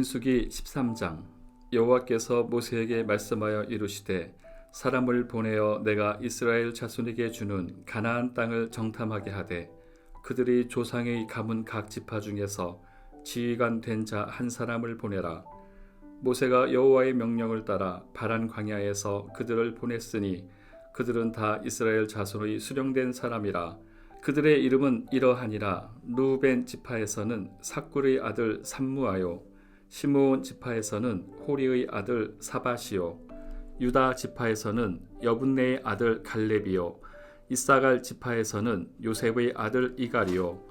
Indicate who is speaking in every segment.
Speaker 1: 민수기 13장. 여호와께서 모세에게 말씀하여 이르시되 사람을 보내어 내가 이스라엘 자손에게 주는 가나안 땅을 정탐하게 하되 그들이 조상의 가문 각 지파 중에서 지휘관 된 자 한 사람을 보내라. 모세가 여호와의 명령을 따라 바란 광야에서 그들을 보냈으니 그들은 다 이스라엘 자손의 수령된 사람이라. 그들의 이름은 이러하니라. 루벤 지파에서는 삭굴의 아들 삼무아요. 시므온 지파에서는 호리의 아들 사밧이요. 유다 지파에서는 여분네의 아들 갈렙이요. 이사갈 지파에서는 요셉의 아들 이갈이요.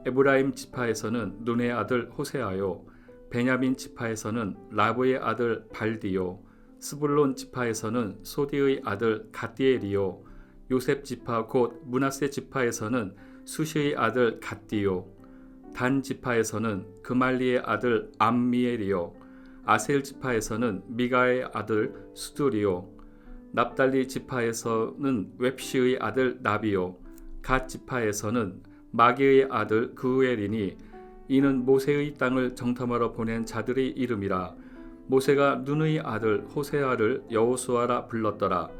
Speaker 1: 에브라임 지파에서는 눈의 아들 호세아요. 베냐민 지파에서는 라브의 아들 발디요. 스불론 지파에서는 소디의 아들 갓디엘이요. 요셉 지파 곧 므낫세 지파에서는 수시의 아들 갓디요. 단 지파에서는 그말리의 아들 암미엘이요. 아셀 지파에서는 미가의 아들 수두리요. 납달리 지파에서는 웹시의 아들 나비요. 갓 지파에서는 마기의 아들 그우엘이니 이는 모세의 땅을 정탐하러 보낸 자들의 이름이라. 모세가 눈의 아들 호세아를 여호수아라 불렀더라.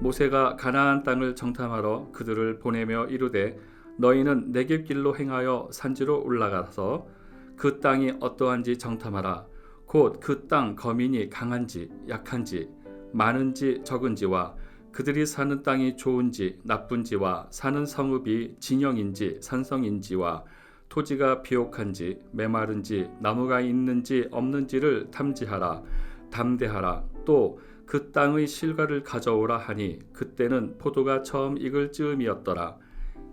Speaker 1: 모세가 가나안 땅을 정탐하러 그들을 보내며 이르되 너희는 네겝길로 행하여 산지로 올라가서 그 땅이 어떠한지 정탐하라. 곧 그 땅 거민이 강한지 약한지 많은지 적은지와 그들이 사는 땅이 좋은지 나쁜지와 사는 성읍이 진영인지 산성인지와 토지가 비옥한지 메마른지 나무가 있는지 없는지를 탐지하라. 담대하라. 또 그 땅의 실과를 가져오라 하니 그때는 포도가 처음 익을 즈음이었더라.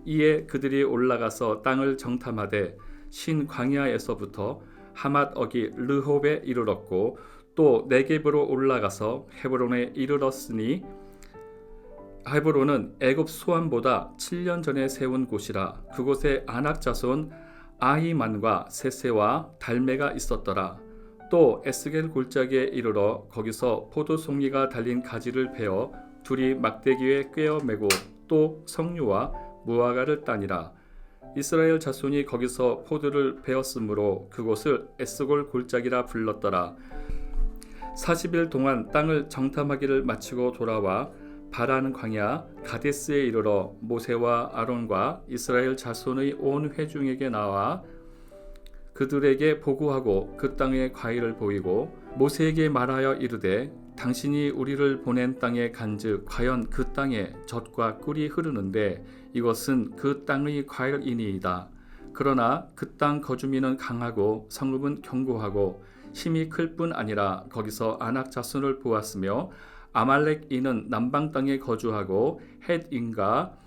Speaker 1: 이에 그들이 올라가서 땅을 정탐하되 신 광야에서부터 하맛 어기 르홉에 이르렀고 또 네겝으로 올라가서 헤브론에 이르렀으니 헤브론은 애굽 수완보다 7년 전에 세운 곳이라. 그곳에 아낙 자손 아히만과 세세와 달메가 있었더라. 또 에스겔 골짜기에 이르러 거기서 포도송이가 달린 가지를 베어 둘이 막대기에 꿰어 매고 또 석류와 무화과를 따니라. 이스라엘 자손이 거기서 포도를 베었으므로 그곳을 에스골 골짜기라 불렀더라. 40일 동안 땅을 정탐하기를 마치고 돌아와 바란 광야 가데스에 이르러 모세와 아론과 이스라엘 자손의 온 회중에게 나와 그들에게 보고하고 그 땅의 과일을 보이고 모세에게 말하여 이르되 당신이 우리를 보낸 땅에 간즉 과연 그 땅에 젖과 꿀이 흐르는데 이것은 그 땅의 과일이니이다. 그러나 그 땅 거주민은 강하고 성읍은 견고하고 힘이 클 뿐 아니라 거기서 아낙 자손을 보았으며 아말렉인은 남방 땅에 거주하고 헷인과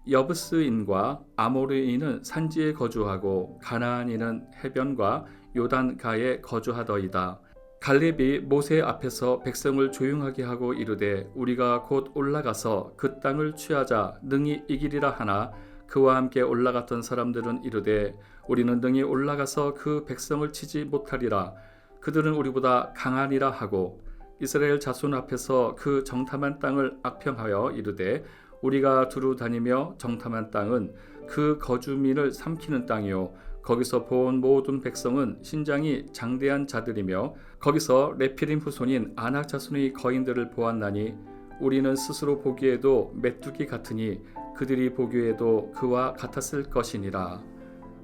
Speaker 1: 여부스인과 아모르인은 산지에 거주하고 가나안인은 해변과 요단가에 거주하더이다. 갈렙이 모세 앞에서 백성을 조용하게 하고 이르되 우리가 곧 올라가서 그 땅을 취하자 능히 이기리라 하나 그와 함께 올라갔던 사람들은 이르되 우리는 능히 올라가서 그 백성을 치지 못하리라. 그들은 우리보다 강하니라 하고 이스라엘 자손 앞에서 그 정탐한 땅을 악평하여 이르되 우리가 두루 다니며 정탐한 땅은 그 거주민을 삼키는 땅이요 거기서 본 모든 백성은 신장이 장대한 자들이며 거기서 레피림 후손인 아낙 자손의 거인들을 보았나니 우리는 스스로 보기에도 메뚜기 같으니 그들이 보기에도 그와 같았을 것이니라.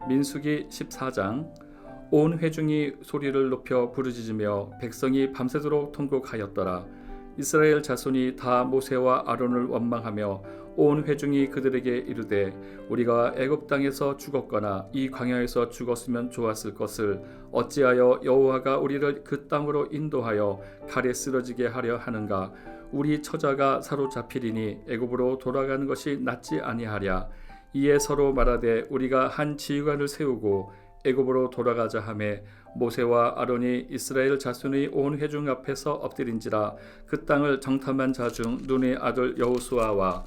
Speaker 1: 민수기 14장. 온 회중이 소리를 높여 부르짖으며 백성이 밤새도록 통곡하였더라. 이스라엘 자손이 다 모세와 아론을 원망하며 온 회중이 그들에게 이르되 우리가 애굽 땅에서 죽었거나 이 광야에서 죽었으면 좋았을 것을 어찌하여 여호와가 우리를 그 땅으로 인도하여 칼에 쓰러지게 하려 하는가. 우리 처자가 사로잡히리니 애굽으로 돌아가는 것이 낫지 아니하랴. 이에 서로 말하되 우리가 한 지휘관을 세우고 애굽으로 돌아가자 하매 모세와 아론이 이스라엘 자손의 온 회중 앞에서 엎드린지라. 그 땅을 정탐한 자 중 눈의 아들 여호수아와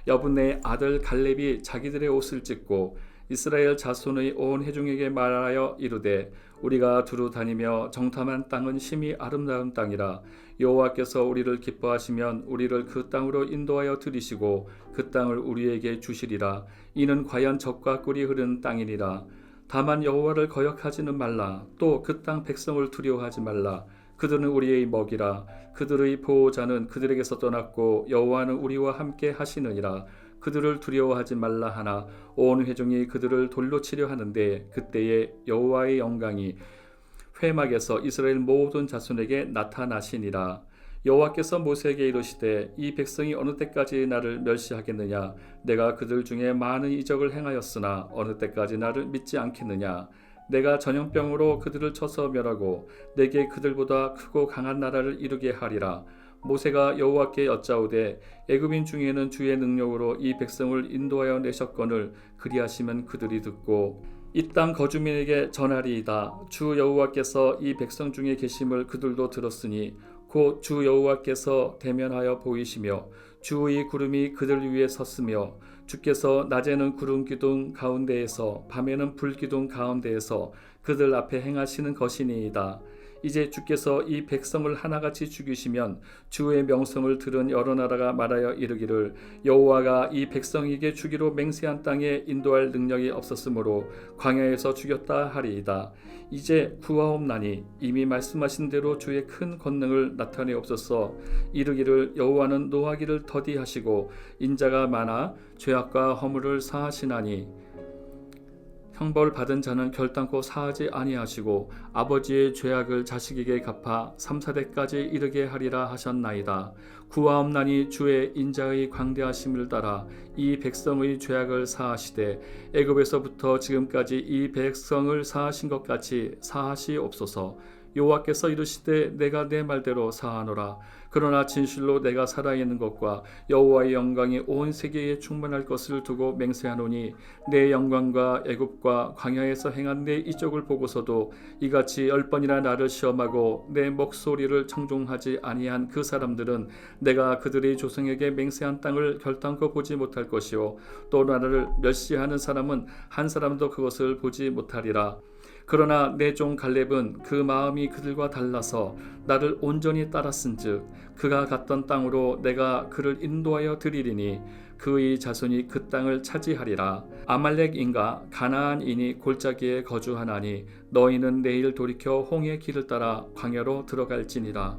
Speaker 1: 여분네의 아들 갈렙이 자기들의 옷을 찢고 이스라엘 자손의 온 회중에게 말하여 이르되 우리가 두루 다니며 정탐한 땅은 심히 아름다운 땅이라. 여호와께서 우리를 기뻐하시면 우리를 그 땅으로 인도하여 들이시고 그 땅을 우리에게 주시리라. 이는 과연 젖과 꿀이 흐르는 땅이니라. 다만 여호와를 거역하지는 말라. 또 그 땅 백성을 두려워하지 말라. 그들은 우리의 먹이라. 그들의 보호자는 그들에게서 떠났고 여호와는 우리와 함께 하시느니라. 그들을 두려워하지 말라 하나 온 회중이 그들을 돌로 치려 하는데 그때에 여호와의 영광이 회막에서 이스라엘 모든 자손에게 나타나시니라. 여호와께서 모세에게 이르시되 이 백성이 어느 때까지 나를 멸시하겠느냐. 내가 그들 중에 많은 이적을 행하였으나 어느 때까지 나를 믿지 않겠느냐. 내가 전염병으로 그들을 쳐서 멸하고 내게 그들보다 크고 강한 나라를 이루게 하리라. 모세가 여호와께 여짜오되 애굽인 중에는 주의 능력으로 이 백성을 인도하여 내셨거늘 그리하시면 그들이 듣고 이 땅 거주민에게 전하리이다. 주 여호와께서 이 백성 중에 계심을 그들도 들었으니 곧 주 여호와께서 대면하여 보이시며 주의 구름이 그들 위에 섰으며 주께서 낮에는 구름 기둥 가운데에서 밤에는 불 기둥 가운데에서 그들 앞에 행하시는 것이니이다. 이제 주께서 이 백성을 하나같이 죽이시면 주의 명성을 들은 여러 나라가 말하여 이르기를 여호와가 이 백성에게 주기로 맹세한 땅에 인도할 능력이 없었으므로 광야에서 죽였다 하리이다. 이제 구하옵나니 이미 말씀하신 대로 주의 큰 권능을 나타내옵소서. 이르기를 여호와는 노하기를 더디하시고 인자가 많아 죄악과 허물을 사하시나니 형벌 받은 자는 결단코 사하지 아니하시고 아버지의 죄악을 자식에게 갚아 3, 4대까지 이르게 하리라 하셨나이다. 구하옵나니 주의 인자의 광대하심을 따라 이 백성의 죄악을 사하시되 애굽에서부터 지금까지 이 백성을 사하신 것 같이 사하시옵소서. 여호와께서 이르시되 내가 내 말대로 사하노라. 그러나 진실로 내가 살아있는 것과 여호와의 영광이 온 세계에 충만할 것을 두고 맹세하노니 내 영광과 애굽과 광야에서 행한 내 이적을 보고서도 이같이 10번이나 나를 시험하고 내 목소리를 청종하지 아니한 그 사람들은 내가 그들의 조상에게 맹세한 땅을 결단코 보지 못할 것이요 또 나를 멸시하는 사람은 한 사람도 그것을 보지 못하리라. 그러나 내 종 갈렙은 그 마음이 그들과 달라서 나를 온전히 따랐은즉 그가 갔던 땅으로 내가 그를 인도하여 드리리니 그의 자손이 그 땅을 차지하리라. 아말렉인과 가나안인이 골짜기에 거주하나니 너희는 내일 돌이켜 홍해 길을 따라 광야로 들어갈지니라.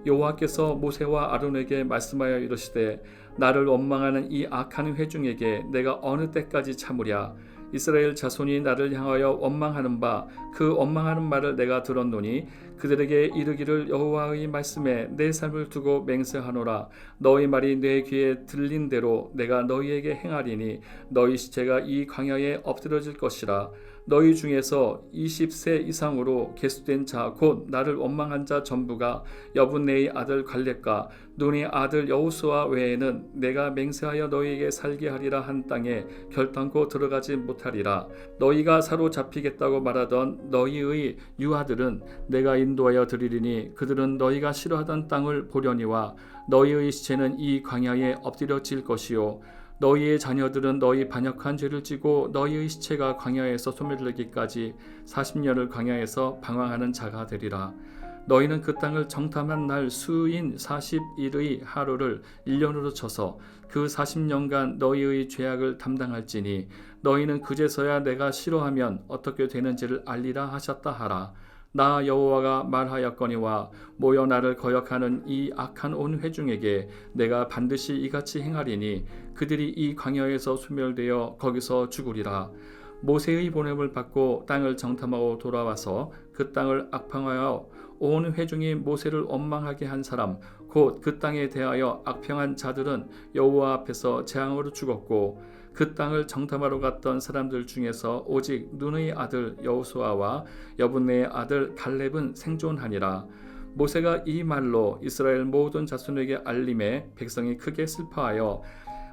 Speaker 1: 여호와께서 모세와 아론에게 말씀하여 이르시되 나를 원망하는 이 악한 회중에게 내가 어느 때까지 참으랴. 이스라엘 자손이 나를 향하여 원망하는 바 그 원망하는 말을 내가 들었노니 그들에게 이르기를 여호와의 말씀에 내 삶을 두고 맹세하노라. 너희 말이 내 귀에 들린 대로 내가 너희에게 행하리니 너희 시체가 이 광야에 엎드러질 것이라. 너희 중에서 20세 이상으로 계수된 자 곧 나를 원망한 자 전부가 여분네의 아들 갈렙과 눈의 아들 여호수아 외에는 내가 맹세하여 너희에게 살게 하리라 한 땅에 결단코 들어가지 못하리라. 너희가 사로잡히겠다고 말하던 너희의 유아들은 내가 인도하여 드리리니 그들은 너희가 싫어하던 땅을 보려니와 너희의 시체는 이 광야에 엎드려질 것이요 너희의 자녀들은 너희 반역한 죄를 지고 너희의 시체가 광야에서 소멸되기까지 40년을 광야에서 방황하는 자가 되리라. 너희는 그 땅을 정탐한 날 수인 40일의 하루를 1년으로 쳐서 그 40년간 너희의 죄악을 담당할지니 너희는 그제서야 내가 싫어하면 어떻게 되는지를 알리라 하셨다 하라. 나 여호와가 말하였거니와 모여 나를 거역하는 이 악한 온 회중에게 내가 반드시 이같이 행하리니 그들이 이 광야에서 소멸되어 거기서 죽으리라. 모세의 보냄을 받고 땅을 정탐하고 돌아와서 그 땅을 악평하여 온 회중이 모세를 원망하게 한 사람 곧 그 땅에 대하여 악평한 자들은 여호와 앞에서 재앙으로 죽었고 그 땅을 정탐하러 갔던 사람들 중에서 오직 눈의 아들 여호수아와 여분네의 아들 갈렙은 생존하니라. 모세가 이 말로 이스라엘 모든 자손에게 알림에 백성이 크게 슬퍼하여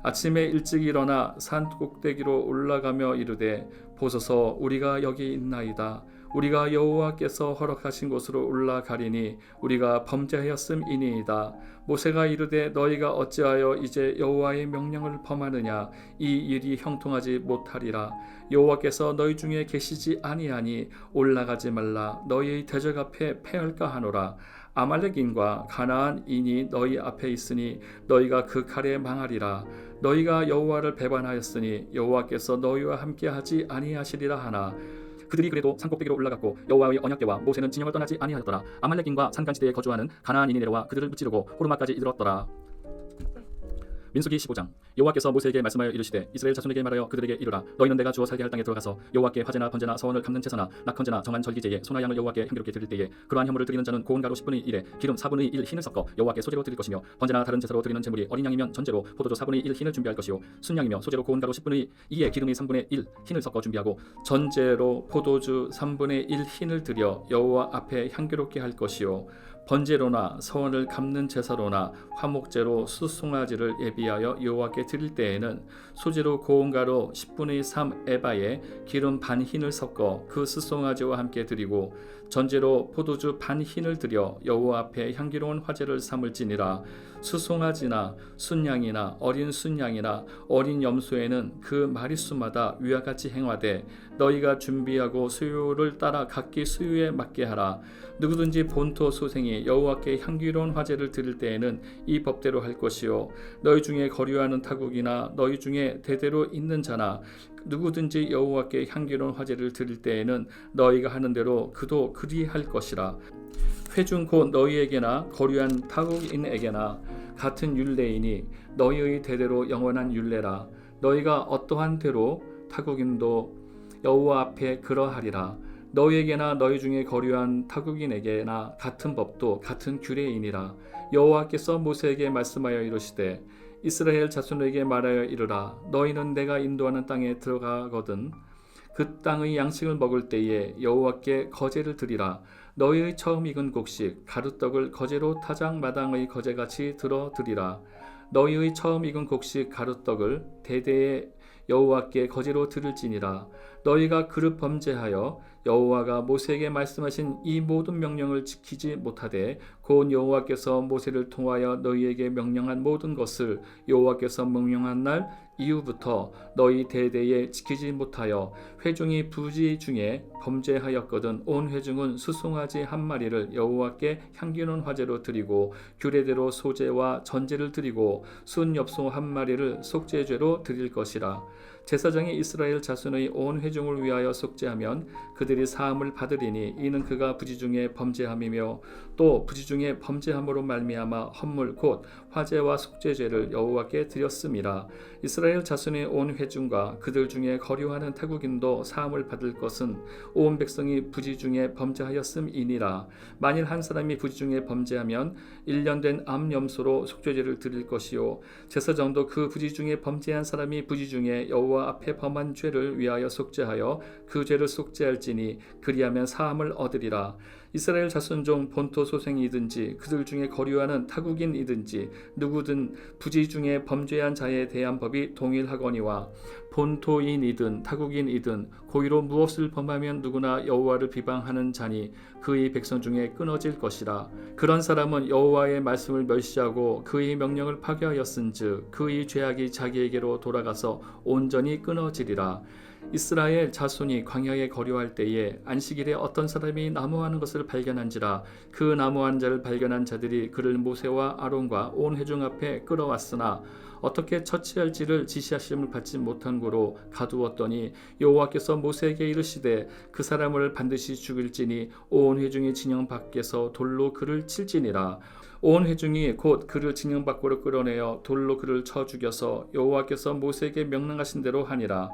Speaker 1: 아침에 일찍 일어나 산 꼭대기로 올라가며 이르되 보소서 우리가 여기 있나이다. 우리가 여호와께서 허락하신 곳으로 올라가리니 우리가 범죄하였음이니이다. 모세가 이르되 너희가 어찌하여 이제 여호와의 명령을 범하느냐. 이 일이 형통하지 못하리라. 여호와께서 너희 중에 계시지 아니하니 올라가지 말라. 너희의 대적 앞에 패할까 하노라. 아말렉인과 가나안인이 너희 앞에 있으니 너희가 그 칼에 망하리라. 너희가 여호와를 배반하였으니 여호와께서 너희와 함께하지 아니하시리라 하나 그들이 그래도 산 꼭대기로 올라갔고 여호와의 언약궤와 모세는 진영을 떠나지 아니하였더라. 아말렉인과 산간지대에 거주하는 가나안인이 내려와 그들을 무찌르고 호르마까지 이르렀더라. 민수기 15장. 여호와께서 모세에게 말씀하여 이르시되 이스라엘 자손에게 말하여 그들에게 이르라. 너희는 내가 주어 살게 할 땅에 들어가서 여호와께 화제나 번제나 서원을 갚는 제사나 낙헌제나 정한 절기제에 소나 양을 여호와께 향기롭게 드릴 때에 그러한 혐오를 드리는 자는 고운 가루 10분의 1에 기름 4분의 1 흰을 섞어 여호와께 소제로 드릴 것이며 번제나 다른 제사로 드리는 제물이 어린 양이면 전제로 포도주 4분의 1 흰을 준비할 것이요 순양이며 소제로 고운 가루 10분의 2에 기름이 3분의 1 흰을 섞어 준비하고 전제로 포도주 3분의 1 흰을 드려 여호와 앞에 향기롭게 할 것이요 번제로나 서원을 갚는 제사로나 화목제로 수송아지를 예비하여 여호와께 드릴 때에는 소제로 고운 가루 10분의 3 에바에 기름 반 흰을 섞어 그 수송아지와 함께 드리고 전제로 포도주 반 흰을 드려 여호와 앞에 향기로운 화제를 삼을지니라. 수송아지나 순양이나 어린 순양이나 어린 염소에는 그 마리수마다 위와 같이 행하되 너희가 준비하고 수요를 따라 각기 수요에 맞게 하라. 누구든지 본토 소생이 여호와께 향기로운 화제를 드릴 때에는 이 법대로 할 것이요 너희 중에 거류하는 타국이나 너희 중에 대대로 있는 자나 누구든지 여호와께 향기로운 화제를 드릴 때에는 너희가 하는 대로 그도 그리할 것이라. 회중 곧 너희에게나 거류한 타국인에게나 같은 율례이니 너희의 대대로 영원한 율례라. 너희가 어떠한 대로 타국인도 여호와 앞에 그러하리라. 너희에게나 너희 중에 거류한 타국인에게나 같은 법도 같은 규례이니라. 여호와께서 모세에게 말씀하여 이르시되 이스라엘 자손에게 말하여 이르라. 너희는 내가 인도하는 땅에 들어가거든 그 땅의 양식을 먹을 때에 여호와께 거제를 드리라. 너희의 처음 익은 곡식 가루떡을 거제로 타작마당의 거제같이 들어 드리라. 너희의 처음 익은 곡식 가루떡을 대대에 여호와께 거제로 드릴지니라. 너희가 그릇 범죄하여 여호와가 모세에게 말씀하신 이 모든 명령을 지키지 못하되 곧 여호와께서 모세를 통하여 너희에게 명령한 모든 것을 여호와께서 명령한 날 이후부터 너희 대대에 지키지 못하여 회중이 부지 중에 범죄하였거든 온 회중은 수송아지 한 마리를 여호와께 향기로운 화제로 드리고 규례대로 소제와 전제를 드리고 순 엽소 한 마리를 속죄죄로 드릴 것이라. 제사장이 이스라엘 자손의 온 회중을 위하여 속죄하면 그들이 사함을 받으리니 이는 그가 부지 중에 범죄함이며 또 부지 중에 범죄함으로 말미암아 헌물 곧 화제와 속죄죄를 여호와께 드렸음이라. 이스라엘 자손의 온 회중과 그들 중에 거류하는 타국인도 사함을 받을 것은 온 백성이 부지 중에 범죄하였음이니라. 만일 한 사람이 부지 중에 범죄하면 1년 된 암염소로 속죄죄를 드릴 것이요 제사장도 그 부지 중에 범죄한 사람이 부지 중에 여호와 앞에 범한 죄를 위하여 속죄하여 그 죄를 속죄할지니 그리하면 사함을 얻으리라. 이스라엘 자손 중 본토 소생이든지 그들 중에 거류하는 타국인이든지 누구든 부지 중에 범죄한 자에 대한 법이 동일하거니와 본토인이든 타국인이든 고의로 무엇을 범하면 누구나 여호와를 비방하는 자니 그의 백성 중에 끊어질 것이라. 그런 사람은 여호와의 말씀을 멸시하고 그의 명령을 파괴하였은즉 그의 죄악이 자기에게로 돌아가서 온전히 끊어지리라. 이스라엘 자손이 광야에 거류할 때에 안식일에 어떤 사람이 나무하는 것을 발견한지라. 그 나무한 자를 발견한 자들이 그를 모세와 아론과 온 회중 앞에 끌어왔으나 어떻게 처치할지를 지시하심을 받지 못한 고로 가두었더니 여호와께서 모세에게 이르시되 그 사람을 반드시 죽일지니 온 회중이 진영 밖에서 돌로 그를 칠지니라. 온 회중이 곧 그를 진영 밖으로 끌어내어 돌로 그를 쳐 죽여서 여호와께서 모세에게 명령하신 대로 하니라.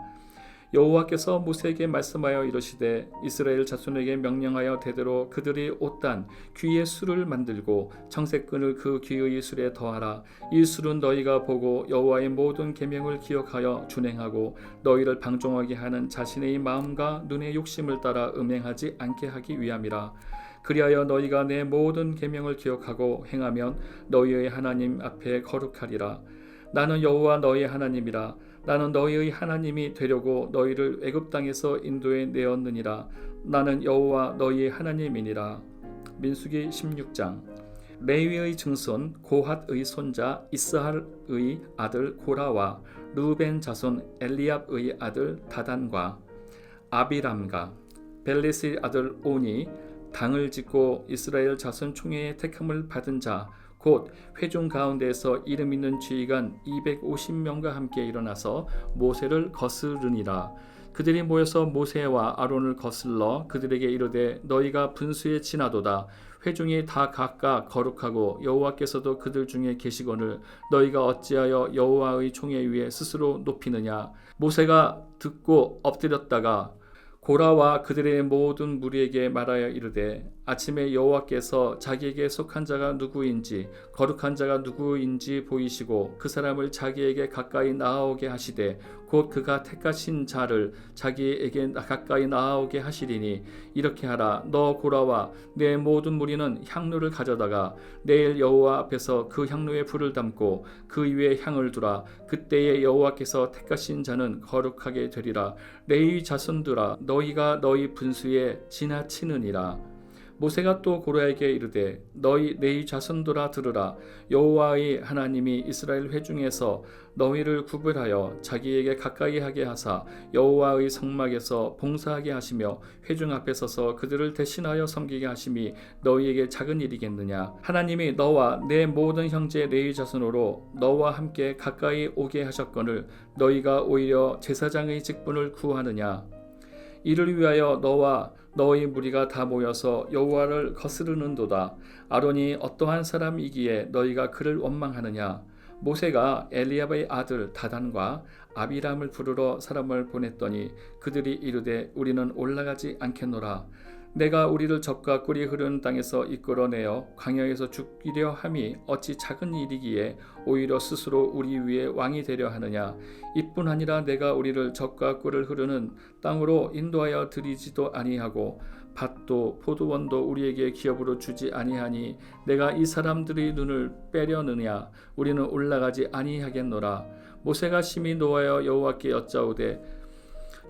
Speaker 1: 여호와께서 모세에게 말씀하여 이르시되 이스라엘 자손에게 명령하여 대대로 그들이 옷단 귀의 술을 만들고 청색끈을 그 귀의 술에 더하라. 이 술은 너희가 보고 여호와의 모든 계명을 기억하여 준행하고 너희를 방종하게 하는 자신의 마음과 눈의 욕심을 따라 음행하지 않게 하기 위함이라. 그리하여 너희가 내 모든 계명을 기억하고 행하면 너희의 하나님 앞에 거룩하리라. 나는 여호와 너희의 하나님이라. 나는 너희의 하나님이 되려고 너희를 애굽 땅에서 인도해 내었느니라. 나는 여호와 너희의 하나님이니라. 민수기 16장. 레위의 증손 고핫의 손자 이스할의 아들 고라와 르벤 자손 엘리압의 아들 다단과 아비람과 벨렛의 아들 온이 당을 짓고 이스라엘 자손 총회의 택함을 받은 자 곧 회중 가운데에서 이름 있는 지휘관 250명과 함께 일어나서 모세를 거스르니라. 그들이 모여서 모세와 아론을 거슬러 그들에게 이르되 너희가 분수에 지나도다. 회중이 다 각각 거룩하고 여호와께서도 그들 중에 계시거늘 너희가 어찌하여 여호와의 총회 위에 스스로 높이느냐. 모세가 듣고 엎드렸다가 고라와 그들의 모든 무리에게 말하여 이르되 아침에 여호와께서 자기에게 속한 자가 누구인지 거룩한 자가 누구인지 보이시고 그 사람을 자기에게 가까이 나아오게 하시되 곧 그가 택하신 자를 자기에게 가까이 나아오게 하시리니 이렇게 하라. 너 고라와 내 모든 무리는 향로를 가져다가 내일 여호와 앞에서 그 향로에 불을 담고 그 위에 향을 두라. 그때에 여호와께서 택하신 자는 거룩하게 되리라. 레위 자손들아 너희가 너희 분수에 지나치느니라. 모세가 또 고라에게 이르되 너희 레위 자손들아 들으라. 여호와의 하나님이 이스라엘 회중에서 너희를 구별하여 자기에게 가까이 하게 하사 여호와의 성막에서 봉사하게 하시며 회중 앞에 서서 그들을 대신하여 섬기게 하심이 너희에게 작은 일이겠느냐. 하나님이 너와 내 모든 형제 레위 자손으로 너와 함께 가까이 오게 하셨거늘 너희가 오히려 제사장의 직분을 구하느냐. 이를 위하여 너와 너희 무리가 다 모여서 여호와를 거스르는도다. 아론이 어떠한 사람이기에 너희가 그를 원망하느냐. 모세가 엘리압의 아들 다단과 아비람을 부르러 사람을 보냈더니 그들이 이르되 우리는 올라가지 않겠노라. 내가 우리를 적과 꿀이 흐르는 땅에서 이끌어내어 광야에서 죽이려 함이 어찌 작은 일이기에 오히려 스스로 우리 위에 왕이 되려 하느냐. 이뿐 아니라 내가 우리를 적과 꿀을 흐르는 땅으로 인도하여 드리지도 아니하고 밭도 포도원도 우리에게 기업으로 주지 아니하니 내가 이 사람들의 눈을 빼려느냐. 우리는 올라가지 아니하겠노라. 모세가 심히 노하여 여호와께 여짜오되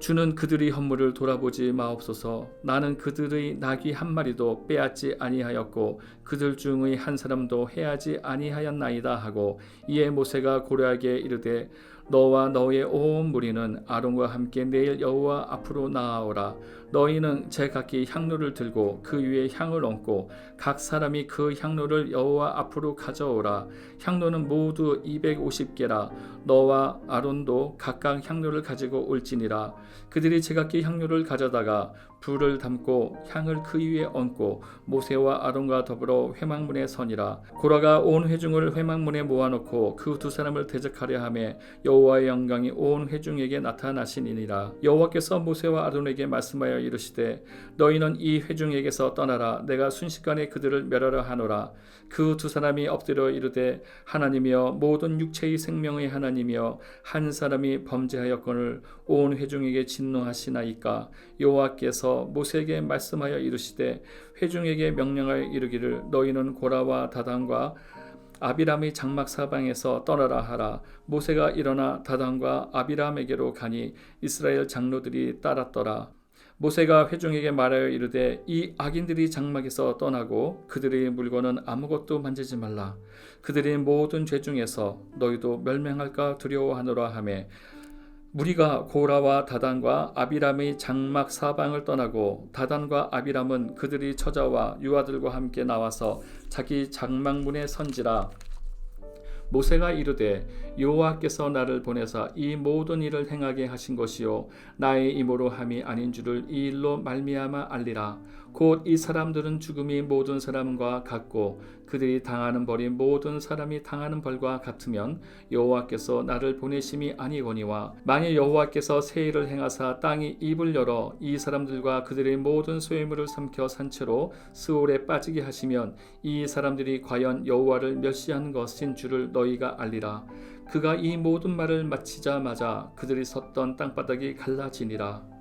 Speaker 1: 주는 그들의 헌물을 돌아보지 마옵소서. 나는 그들의 나귀 한 마리도 빼앗지 아니하였고 그들 중의 한 사람도 해하지 아니하였나이다 하고 이에 모세가 고라에게 이르되 너와 너의 온 무리는 아론과 함께 내일 여호와 앞으로 나아오라. 너희는 제각기 향로를 들고 그 위에 향을 얹고 각 사람이 그 향로를 여호와 앞으로 가져오라. 향로는 모두 250개라. 너와 아론도 각각 향로를 가지고 올지니라. 그들이 제각기 향로를 가져다가 불을 담고 향을 그 위에 얹고 모세와 아론과 더불어 회막문에 서니라. 고라가 온 회중을 회막문에 모아놓고 그 두 사람을 대적하려 하매 여호와의 영광이 온 회중에게 나타나시니라. 여호와께서 모세와 아론에게 말씀하여 이르시되 너희는 이 회중에게서 떠나라. 내가 순식간에 그들을 멸하려 하노라. 그 두 사람이 엎드려 이르되 하나님이여 모든 육체의 생명의 하나님이여 한 사람이 범죄하였거늘 온 회중에게 진노하시나이까. 여호와께서 모세에게 말씀하여 이르시되 회중에게 명령하여 이르기를 너희는 고라와 다단과 아비람의 장막 사방에서 떠나라 하라. 모세가 일어나 다단과 아비람에게로 가니 이스라엘 장로들이 따랐더라. 모세가 회중에게 말하여 이르되 이 악인들이 장막에서 떠나고 그들의 물건은 아무것도 만지지 말라. 그들의 모든 죄 중에서 너희도 멸망할까 두려워하노라 하매 무리가 고라와 다단과 아비람의 장막 사방을 떠나고 다단과 아비람은 그들의 처자와 유아들과 함께 나와서 자기 장막문에 선지라. 모세가 이르되 여호와께서 나를 보내사 이 모든 일을 행하게 하신 것이요 나의 힘으로 함이 아닌 줄을 이 일로 말미암아 알리라. 곧 이 사람들은 죽음이 모든 사람과 같고 그들이 당하는 벌이 모든 사람이 당하는 벌과 같으면 여호와께서 나를 보내심이 아니거니와 만일 여호와께서 새 일을 행하사 땅이 입을 열어 이 사람들과 그들의 모든 소유물을 삼켜 산채로 스올에 빠지게 하시면 이 사람들이 과연 여호와를 멸시한 것인 줄을 너희가 알리라. 그가 이 모든 말을 마치자마자 그들이 섰던 땅바닥이 갈라지니라.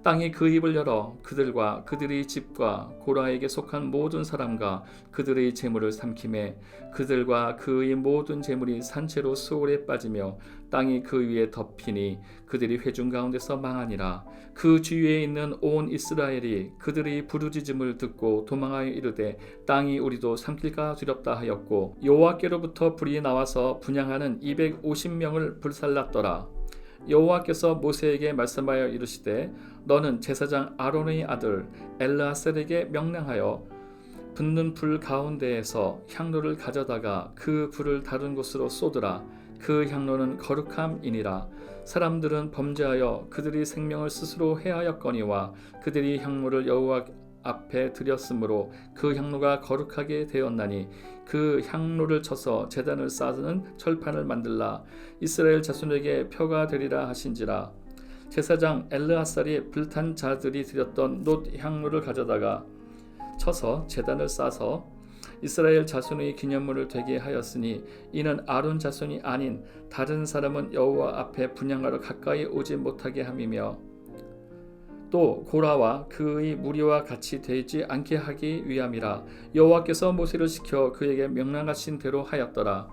Speaker 1: 땅이 그 입을 열어 그들과 그들의 집과 고라에게 속한 모든 사람과 그들의 재물을 삼키매 그들과 그의 모든 재물이 산채로 수월에 빠지며 땅이 그 위에 덮이니 그들이 회중 가운데서 망하니라. 그 주위에 있는 온 이스라엘이 그들의 부르짖음을 듣고 도망하여 이르되 땅이 우리도 삼킬까 두렵다 하였고 여호와께로부터 불이 나와서 분향하는 250명을 불살랐더라. 여호와께서 모세에게 말씀하여 이르시되 너는 제사장 아론의 아들 엘르아셀에게 명령하여 붙는 불 가운데에서 향로를 가져다가 그 불을 다른 곳으로 쏟으라. 그 향로는 거룩함이니라. 사람들은 범죄하여 그들이 생명을 스스로 해하였거니와 그들이 향로를 여호와 앞에 드렸으므로 그 향로가 거룩하게 되었나니 그 향로를 쳐서 제단을 쌓는 철판을 만들라. 이스라엘 자손에게 표가 되리라 하신지라. 제사장 엘르아살이 불탄 자들이 드렸던 놋 향로를 가져다가 쳐서 제단을 쌓아서 이스라엘 자손의 기념물을 되게 하였으니 이는 아론 자손이 아닌 다른 사람은 여호와 앞에 분향하러 가까이 오지 못하게 함이며 또 고라와 그의 무리와 같이 되지 않게 하기 위함이라. 여호와께서 모세를 시켜 그에게 명령하신 대로 하였더라.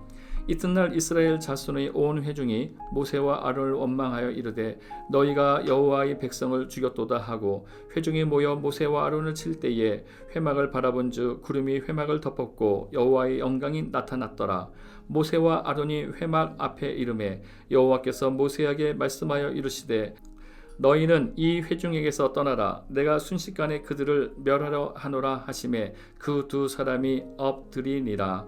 Speaker 1: 이튿날 이스라엘 자손의 온 회중이 모세와 아론을 원망하여 이르되 너희가 여호와의 백성을 죽였도다 하고 회중이 모여 모세와 아론을 칠 때에 회막을 바라본즉 구름이 회막을 덮었고 여호와의 영광이 나타났더라. 모세와 아론이 회막 앞에 이르매 여호와께서 모세에게 말씀하여 이르시되 너희는 이 회중에게서 떠나라. 내가 순식간에 그들을 멸하려 하노라 하시매 그 두 사람이 엎드리니라.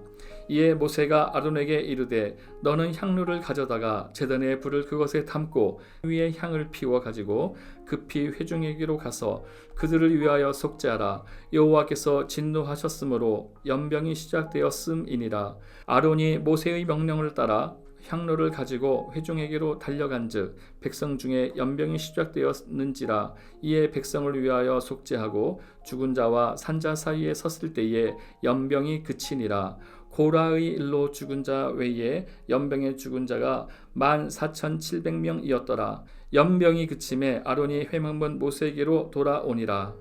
Speaker 1: 이에 모세가 아론에게 이르되 너는 향로를 가져다가 제단의 불을 그것에 담고 위에 향을 피워 가지고 급히 회중에게로 가서 그들을 위하여 속죄하라. 여호와께서 진노하셨으므로 연병이 시작되었음이니라. 아론이 모세의 명령을 따라 향로를 가지고 회중에게로 달려간즉 백성 중에 연병이 시작되었는지라. 이에 백성을 위하여 속죄하고 죽은 자와 산자 사이에 섰을 때에 연병이 그치니라. 고라의 일로 죽은 자 외에 연병에 죽은 자가 14,700명이었더라. 연병이 그침에 아론이 회막문 모세에게로 돌아오니라.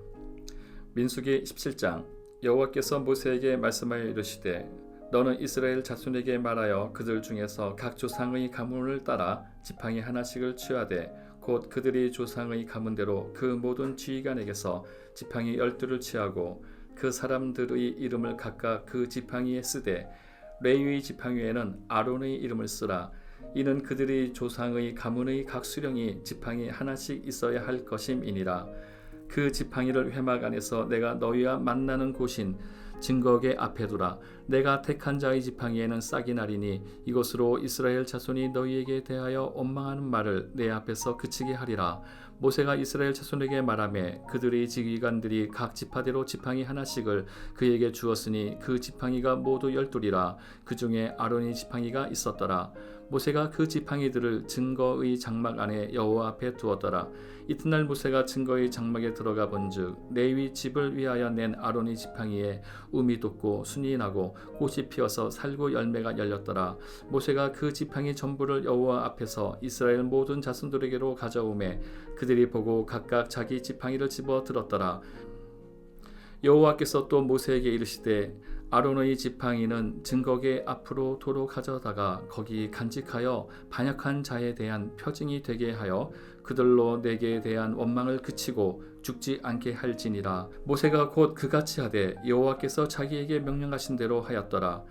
Speaker 1: 민수기 17장. 여호와께서 모세에게 말씀하여 이르시되 너는 이스라엘 자손에게 말하여 그들 중에서 각 조상의 가문을 따라 지팡이 하나씩을 취하되 곧 그들이 조상의 가문대로 그 모든 지휘관에게서 지팡이 12를 취하고 그 사람들의 이름을 각각 그 지팡이에 쓰되 레위 지팡이에는 아론의 이름을 쓰라. 이는 그들이 조상의 가문의 각 수령이 지팡이 하나씩 있어야 할 것임이니라. 그 지팡이를 회막 안에서 내가 너희와 만나는 곳인 증거계 앞에 두라. 내가 택한 자의 지팡이에는 싹이 나리니 이것으로 이스라엘 자손이 너희에게 대하여 원망하는 말을 내 앞에서 그치게 하리라. 모세가 이스라엘 자손에게 말하며 그들의 지휘관들이 각 지파대로 지팡이 하나씩을 그에게 주었으니 그 지팡이가 모두 12이라. 그 중에 아론의 지팡이가 있었더라. 모세가 그 지팡이들을 증거의 장막 안에 여호와 앞에 두었더라. 이튿날 모세가 증거의 장막에 들어가 본즉 레위 집을 위하여 낸 아론의 지팡이에 움이 돋고 순이 나고 꽃이 피어서 살구 열매가 열렸더라. 모세가 그 지팡이 전부를 여호와 앞에서 이스라엘 모든 자손들에게로 가져오매 그들이 보고 각각 자기 지팡이를 집어 들었더라. 여호와께서 또 모세에게 이르시되 아론의 지팡이는 증거계 앞으로 도로 가져다가 거기 간직하여 반역한 자에 대한 표징이 되게 하여 그들로 내게 대한 원망을 그치고 죽지 않게 할지니라. 모세가 곧 그같이 하되 여호와께서 자기에게 명령하신 대로 하였더라.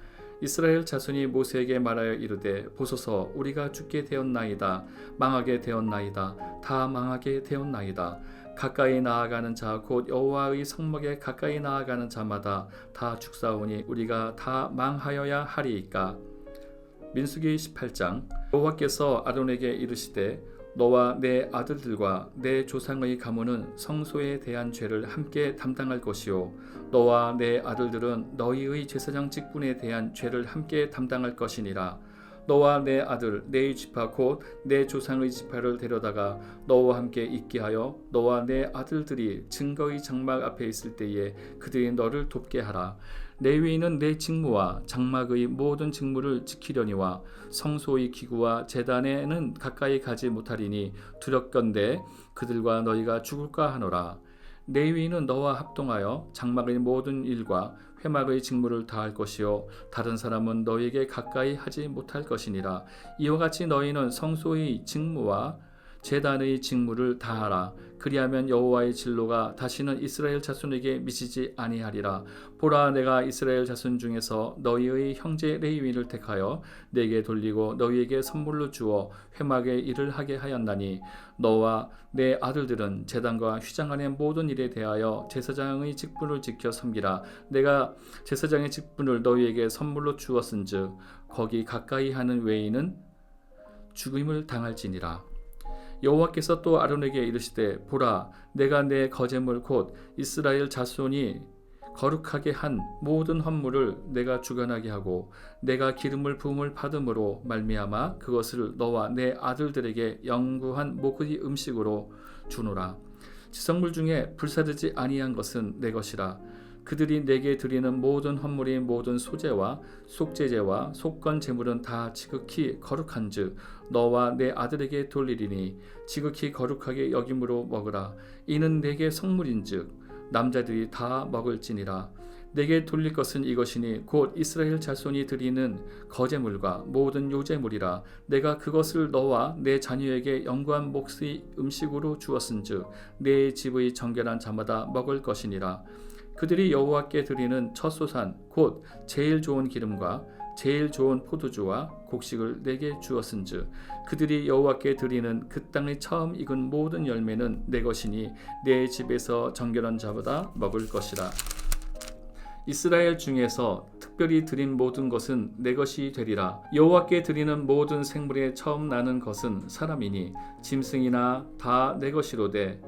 Speaker 1: 이스라엘 자손이 모세에게 말하여 이르되 보소서 우리가 죽게 되었나이다. 망하게 되었나이다. 다 망하게 되었나이다. 가까이 나아가는 자 곧 여호와의 성막에 가까이 나아가는 자마다 다 죽사오니 우리가 다 망하여야 하리이까. 민수기 18장. 여호와께서 아론에게 이르시되 너와 내 아들들과 내 조상의 가문은 성소에 대한 죄를 함께 담당할 것이요 너와 내 아들들은 너희의 제사장 직분에 대한 죄를 함께 담당할 것이니라. 너와 내 아들 내 지파 곧 내 조상의 지파를 데려다가 너와 함께 있게 하여 너와 내 아들들이 증거의 장막 앞에 있을 때에 그들이 너를 돕게 하라. 레위인은 내 직무와 장막의 모든 직무를 지키려니와 성소의 기구와 제단에는 가까이 가지 못하리니 두렵건대 그들과 너희가 죽을까 하노라. 레위인은 너와 합동하여 장막의 모든 일과 회막의 직무를 다할 것이요 다른 사람은 너희에게 가까이 하지 못할 것이니라. 이와 같이 너희는 성소의 직무와 제단의 직무를 다하라. 그리하면 여호와의 진노가 다시는 이스라엘 자손에게 미치지 아니하리라. 보라, 내가 이스라엘 자손 중에서 너희의 형제 레위인을 택하여 내게 돌리고 너희에게 선물로 주어 회막의 일을 하게 하였나니 너와 내 아들들은 제단과 휘장 안의 모든 일에 대하여 제사장의 직분을 지켜 섬기라. 내가 제사장의 직분을 너희에게 선물로 주었은즉 거기 가까이 하는 외인은 죽임을 당할지니라. 여호와께서 또 아론에게 이르시되 보라 내가 내 거제물 곧 이스라엘 자손이 거룩하게 한 모든 헌물을 내가 주관하게 하고 내가 기름을 부음을 받음으로 말미암아 그것을 너와 내 아들들에게 영구한 목의 음식으로 주노라. 지성물 중에 불사르지 아니한 것은 내 것이라. 그들이 내게 드리는 모든 헌물이 모든 소제와 속제제와 속건 제물은 다 지극히 거룩한즉 너와 내 아들에게 돌리리니 지극히 거룩하게 여김으로 먹으라. 이는 내게 성물인즉 남자들이 다 먹을지니라. 내게 돌릴 것은 이것이니 곧 이스라엘 자손이 드리는 거제물과 모든 요제물이라. 내가 그것을 너와 내 자녀에게 영구한 몫의 음식으로 주었은즉 내 집의 정결한 자마다 먹을 것이니라. 그들이 여호와께 드리는 첫 소산 곧 제일 좋은 기름과 제일 좋은 포도주와 곡식을 내게 주었은즉 그들이 여호와께 드리는 그 땅의 처음 익은 모든 열매는 내 것이니 내 집에서 정결한 자보다 먹을 것이라. 이스라엘 중에서 특별히 드린 모든 것은 내 것이 되리라. 여호와께 드리는 모든 생물의 처음 나는 것은 사람이니 짐승이나 다 내 것이로되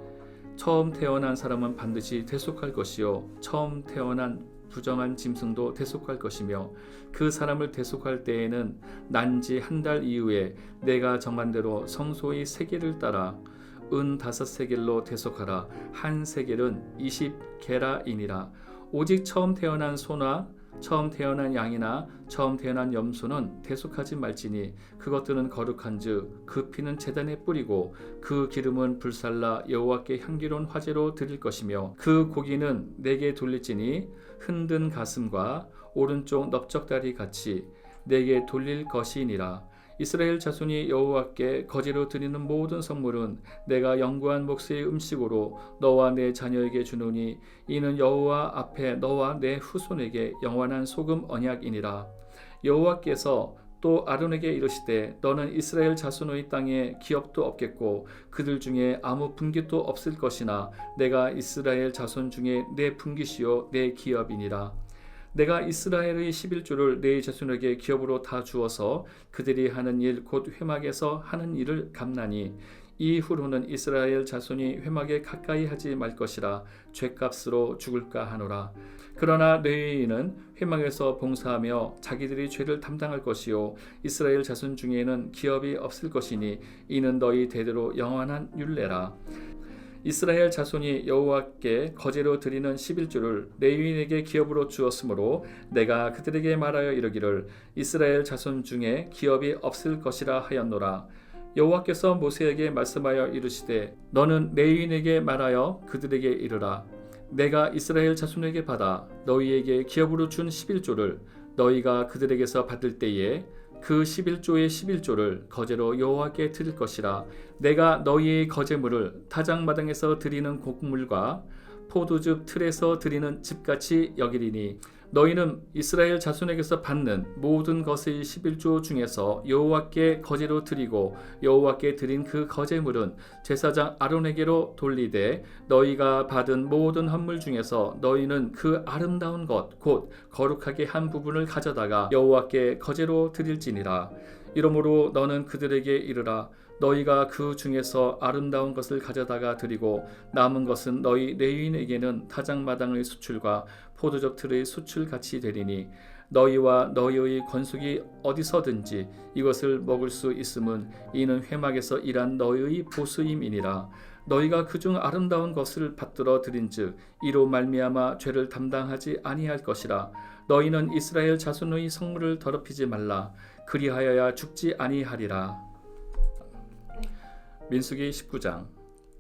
Speaker 1: 처음 태어난 사람은 반드시 대속할 것이요 처음 태어난 부정한 짐승도 대속할 것이며 그 사람을 대속할 때에는 난지 한 달 이후에 내가 정한 대로 성소의 세겔을 따라 은 5세겔로 대속하라. 한 세겔은 20게라이니라. 오직 처음 태어난 소나 처음 태어난 양이나 처음 태어난 염소는 대속하지 말지니 그것들은 거룩한즉 그 피는 제단에 뿌리고 그 기름은 불살라 여호와께 향기로운 화제로 드릴 것이며 그 고기는 내게 돌릴지니 흔든 가슴과 오른쪽 넓적다리 같이 내게 돌릴 것이니라. 이스라엘 자손이 여호와께 거제로 드리는 모든 선물은 내가 영구한 몫의 음식으로 너와 내 자녀에게 주노니 이는 여호와 앞에 너와 내 후손에게 영원한 소금 언약이니라. 여호와께서 또 아론에게 이르시되 너는 이스라엘 자손의 땅에 기업도 없겠고 그들 중에 아무 분깃도 없을 것이나 내가 이스라엘 자손 중에 내 분깃이요 내 기업이니라. 내가 이스라엘의 11조를 내 자손에게 기업으로 다 주어서 그들이 하는 일 곧 회막에서 하는 일을 갚나니 이후로는 이스라엘 자손이 회막에 가까이 하지 말 것이라 죗값으로 죽을까 하노라. 그러나 레위인은 회막에서 봉사하며 자기들이 죄를 담당할 것이요 이스라엘 자손 중에는 기업이 없을 것이니 이는 너희 대대로 영원한 율례라. 이스라엘 자손이 여호와께 거제로 드리는 11조를 레위인에게 기업으로 주었으므로 내가 그들에게 말하여 이르기를 이스라엘 자손 중에 기업이 없을 것이라 하였노라. 여호와께서 모세에게 말씀하여 이르시되 너는 레위인에게 말하여 그들에게 이르라. 내가 이스라엘 자손에게 받아 너희에게 기업으로 준 11조를 너희가 그들에게서 받을 때에 그 11조의 11조를 거제로 여호와께 드릴 것이라. 내가 너희의 거제물을 타작마당에서 드리는 곡물과 포도즙 틀에서 드리는 즙같이 여기리니 너희는 이스라엘 자손에게서 받는 모든 것의 11조 중에서 여호와께 거제로 드리고 여호와께 드린 그 거제물은 제사장 아론에게로 돌리되 너희가 받은 모든 헌물 중에서 너희는 그 아름다운 것 곧 거룩하게 한 부분을 가져다가 여호와께 거제로 드릴지니라. 이러므로 너는 그들에게 이르라. 너희가 그 중에서 아름다운 것을 가져다가 드리고 남은 것은 너희 레위인에게는 타작마당의 수출과 포도즙 틀의 수출 같이 되리니 너희와 너희의 권속이 어디서든지 이것을 먹을 수 있음은 이는 회막에서 일한 너희의 보수임이니라. 너희가 그중 아름다운 것을 받들어 드린즉 이로 말미암아 죄를 담당하지 아니할 것이라. 너희는 이스라엘 자손의 성물을 더럽히지 말라. 그리하여야 죽지 아니하리라. 민수기 19장.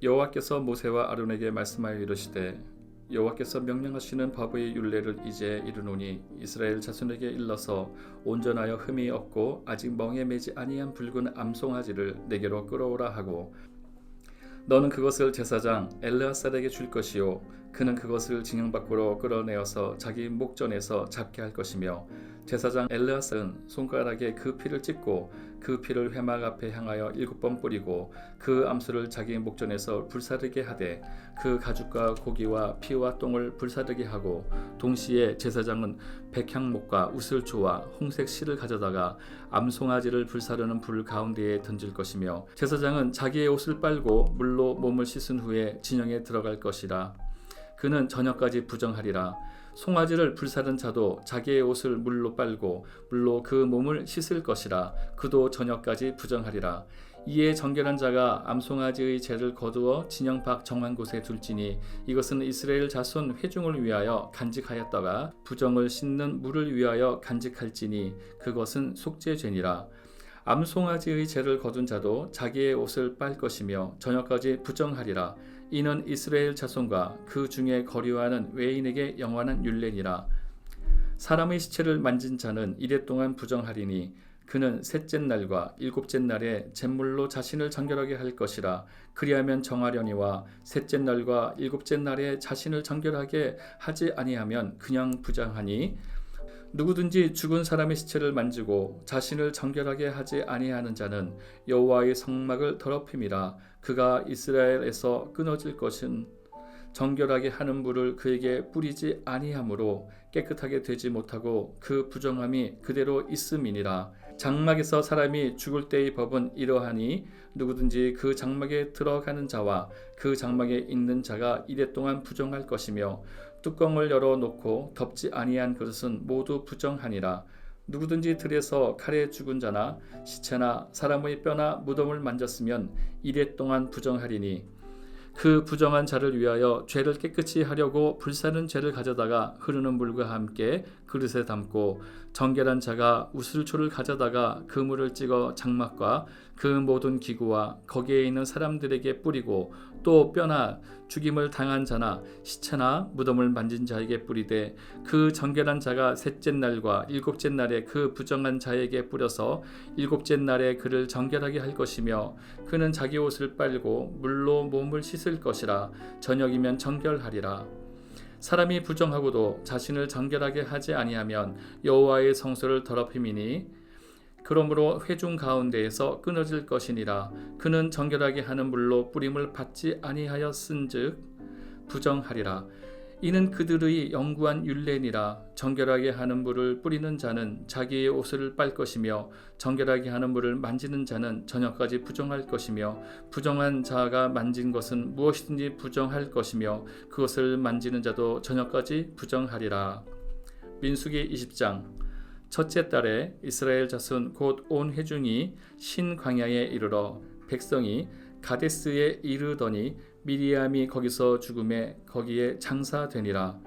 Speaker 1: 여호와께서 모세와 아론에게 말씀하여 이르시되 여호와께서 명령하시는 법의 율례를 이제 이르노니 이스라엘 자손에게 일러서 온전하여 흠이 없고 아직 멍에 매지 아니한 붉은 암송아지를 내게로 끌어오라 하고 너는 그것을 제사장 엘르아살에게 줄 것이요 그는 그것을 진영 밖으로 끌어내어서 자기 목전에서 잡게 할 것이며 제사장 엘르아살은 손가락에 그 피를 찍고 그 피를 회막 앞에 향하여 7번 뿌리고 그 암수를 자기 목전에서 불사르게 하되 그 가죽과 고기와 피와 똥을 불사르게 하고 동시에 제사장은 백향목과 우슬초와 홍색 실을 가져다가 암송아지를 불사르는 불 가운데에 던질 것이며 제사장은 자기의 옷을 빨고 물로 몸을 씻은 후에 진영에 들어갈 것이라. 그는 저녁까지 부정하리라. 송아지를 불사른 자도 자기의 옷을 물로 빨고 물로 그 몸을 씻을 것이라. 그도 저녁까지 부정하리라. 이에 정결한 자가 암송아지의 죄를 거두어 진영 밖 정한 곳에 둘지니 이것은 이스라엘 자손 회중을 위하여 간직하였다가 부정을 씻는 물을 위하여 간직할지니 그것은 속죄죄니라. 암송아지의 죄를 거둔 자도 자기의 옷을 빨 것이며 저녁까지 부정하리라. 이는 이스라엘 자손과 그 중에 거류하는 외인에게 영원한 율례니라. 사람의 시체를 만진 자는 이래 동안 부정하리니 그는 셋째 날과 일곱째 날에 잿물로 자신을 정결하게 할 것이라. 그리하면 정하려니와 셋째 날과 일곱째 날에 자신을 정결하게 하지 아니하면 그냥 부정하니 누구든지 죽은 사람의 시체를 만지고 자신을 정결하게 하지 아니하는 자는 여호와의 성막을 더럽힘이라. 그가 이스라엘에서 끊어질 것은 정결하게 하는 물을 그에게 뿌리지 아니하므로 깨끗하게 되지 못하고 그 부정함이 그대로 있음이니라. 장막에서 사람이 죽을 때의 법은 이러하니 누구든지 그 장막에 들어가는 자와 그 장막에 있는 자가 이래 동안 부정할 것이며 뚜껑을 열어놓고 덮지 아니한 그릇은 모두 부정하니라. 누구든지 들에서 칼에 죽은 자나 시체나 사람의 뼈나 무덤을 만졌으면 이래 동안 부정하리니 그 부정한 자를 위하여 죄를 깨끗이 하려고 불사른 죄를 가져다가 흐르는 물과 함께 그릇에 담고 정결한 자가 우슬초를 가져다가 그 물을 찍어 장막과 그 모든 기구와 거기에 있는 사람들에게 뿌리고 또 뼈나 죽임을 당한 자나 시체나 무덤을 만진 자에게 뿌리되 그 정결한 자가 셋째 날과 일곱째 날에 그 부정한 자에게 뿌려서 일곱째 날에 그를 정결하게 할 것이며 그는 자기 옷을 빨고 물로 몸을 씻을 것이라. 저녁이면 정결하리라. 사람이 부정하고도 자신을 정결하게 하지 아니하면 여호와의 성소를 더럽힘이니 그러므로 회중 가운데에서 끊어질 것이니라. 그는 정결하게 하는 물로 뿌림을 받지 아니하였은즉 부정하리라. 이는 그들의 영구한 율례니라. 정결하게 하는 물을 뿌리는 자는 자기의 옷을 빨 것이며 정결하게 하는 물을 만지는 자는 저녁까지 부정할 것이며 부정한 자가 만진 것은 무엇이든지 부정할 것이며 그것을 만지는 자도 저녁까지 부정하리라. 민수기 20장. 첫째 달에 이스라엘 자손 곧 온 회중이 신 광야에 이르러 백성이 가데스에 이르더니 미리암이 거기서 죽음에 거기에 장사되니라.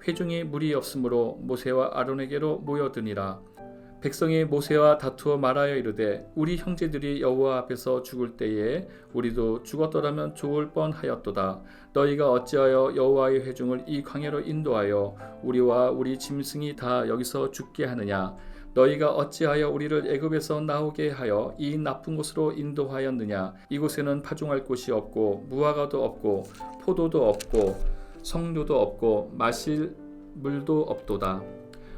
Speaker 1: 회중이 물이 없으므로 모세와 아론에게로 모여드니라. 백성이 모세와 다투어 말하여 이르되 우리 형제들이 여호와 앞에서 죽을 때에 우리도 죽었더라면 좋을 뻔하였도다. 너희가 어찌하여 여호와의 회중을 이 광야로 인도하여 우리와 우리 짐승이 다 여기서 죽게 하느냐. 너희가 어찌하여 우리를 애굽에서 나오게 하여 이 나쁜 곳으로 인도하였느냐. 이곳에는 파종할 곳이 없고 무화과도 없고 포도도 없고 석류도 없고 마실 물도 없도다.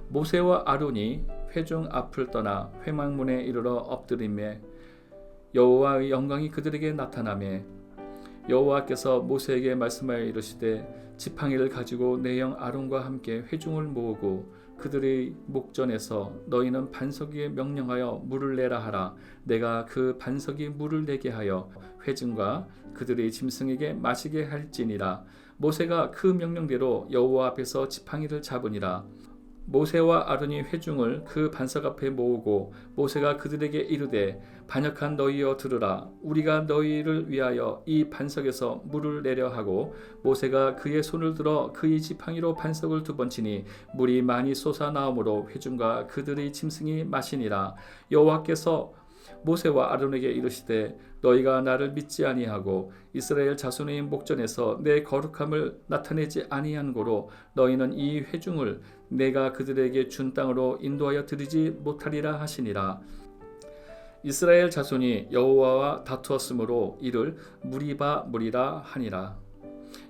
Speaker 1: 모세와 아론이 회중 앞을 떠나 회막문에 이르러 엎드리매 여호와의 영광이 그들에게 나타나매 여호와께서 모세에게 말씀하여 이르시되 지팡이를 가지고 내 형 아론과 함께 회중을 모으고 그들의 목전에서 너희는 반석 위에 명령하여 물을 내라 하라. 내가 그 반석 위에 물을 내게 하여 회중과 그들의 짐승에게 마시게 할지니라. 모세가 그 명령대로 여호와 앞에서 지팡이를 잡으니라. 모세와 아론이 회중을 그 반석 앞에 모으고 모세가 그들에게 이르되 반역한 너희여 들으라. 우리가 너희를 위하여 이 반석에서 물을 내려 하고 모세가 그의 손을 들어 그의 지팡이로 반석을 2번 치니 물이 많이 솟아나오므로 회중과 그들의 짐승이 마시니라. 여호와께서 모세와 아론에게 이르시되 너희가 나를 믿지 아니하고 이스라엘 자손의 목전에서 내 거룩함을 나타내지 아니한 고로 너희는 이 회중을 내가 그들에게 준 땅으로 인도하여 드리지 못하리라 하시니라. 이스라엘 자손이 여호와와 다투었으므로 이를 무리바 무리라 하니라.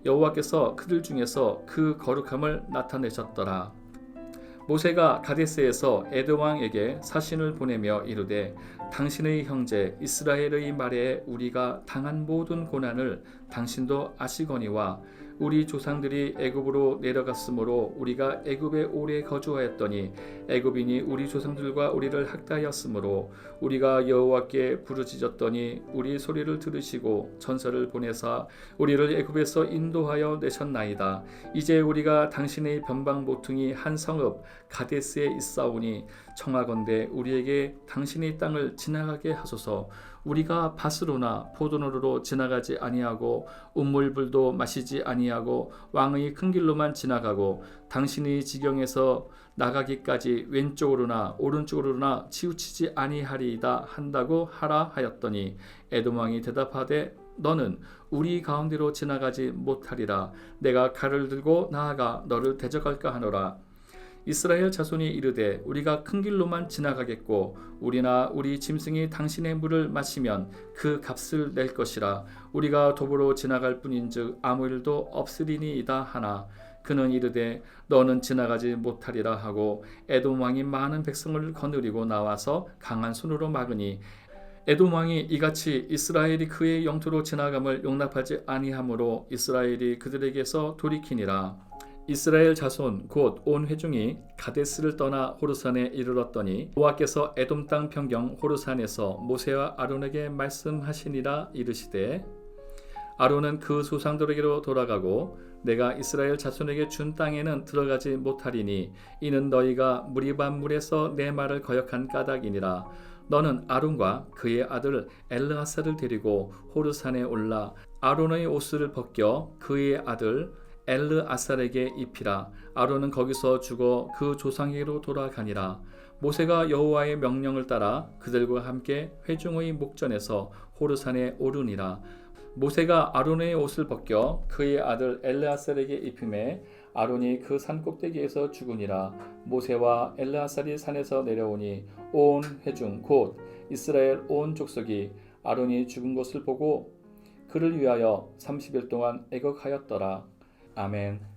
Speaker 1: 여호와께서 그들 중에서 그 거룩함을 나타내셨더라. 모세가 가데스에서 에돔 왕에게 사신을 보내며 이르되 당신의 형제 이스라엘의 말에 우리가 당한 모든 고난을 당신도 아시거니와 우리 조상들이 애굽으로 내려갔으므로 우리가 애굽에 오래 거주하였더니 애굽인이 우리 조상들과 우리를 학대하였으므로 우리가 여호와께 부르짖었더니 우리 소리를 들으시고 전설을 보내사 우리를 애굽에서 인도하여 내셨나이다. 이제 우리가 당신의 변방 모퉁이 한 성읍 가데스에 있사오니 청하건대 우리에게 당신의 땅을 지나가게 하소서. 우리가 밭으로나 포도나루로 지나가지 아니하고 운물불도 마시지 아니하고 왕의 큰 길로만 지나가고 당신의 지경에서 나가기까지 왼쪽으로나 오른쪽으로나 치우치지 아니하리이다 한다고 하라 하였더니 에돔 왕이 대답하되 너는 우리 가운데로 지나가지 못하리라. 내가 칼을 들고 나아가 너를 대적할까 하노라. 이스라엘 자손이 이르되 우리가 큰 길로만 지나가겠고 우리나 우리 짐승이 당신의 물을 마시면 그 값을 낼 것이라. 우리가 도보로 지나갈 뿐인즉 아무 일도 없으리니이다 하나 그는 이르되 너는 지나가지 못하리라 하고 에돔 왕이 많은 백성을 거느리고 나와서 강한 손으로 막으니 에돔 왕이 이같이 이스라엘이 그의 영토로 지나감을 용납하지 아니하므로 이스라엘이 그들에게서 돌이키니라. 이스라엘 자손 곧 온 회중이 가데스를 떠나 호르산에 이르렀더니 여호와께서 에돔 땅 평경 호르산에서 모세와 아론에게 말씀하시니라. 이르시되 아론은 그 조상들에게로 돌아가고 내가 이스라엘 자손에게 준 땅에는 들어가지 못하리니 이는 너희가 무리반 물에서 내 말을 거역한 까닭이니라. 너는 아론과 그의 아들 엘르아사를 데리고 호르산에 올라 아론의 옷을 벗겨 그의 아들 엘르아살에게 입히라. 아론은 거기서 죽어 그 조상에게로 돌아가니라. 모세가 여호와의 명령을 따라 그들과 함께 회중의 목전에서 호르산에 오르니라. 모세가 아론의 옷을 벗겨 그의 아들 엘르아살에게 입히매 아론이 그 산 꼭대기에서 죽으니라. 모세와 엘르아살이 산에서 내려오니 온 회중 곧 이스라엘 온 족속이 아론이 죽은 것을 보고 그를 위하여 30일 동안 애곡하였더라. 아멘.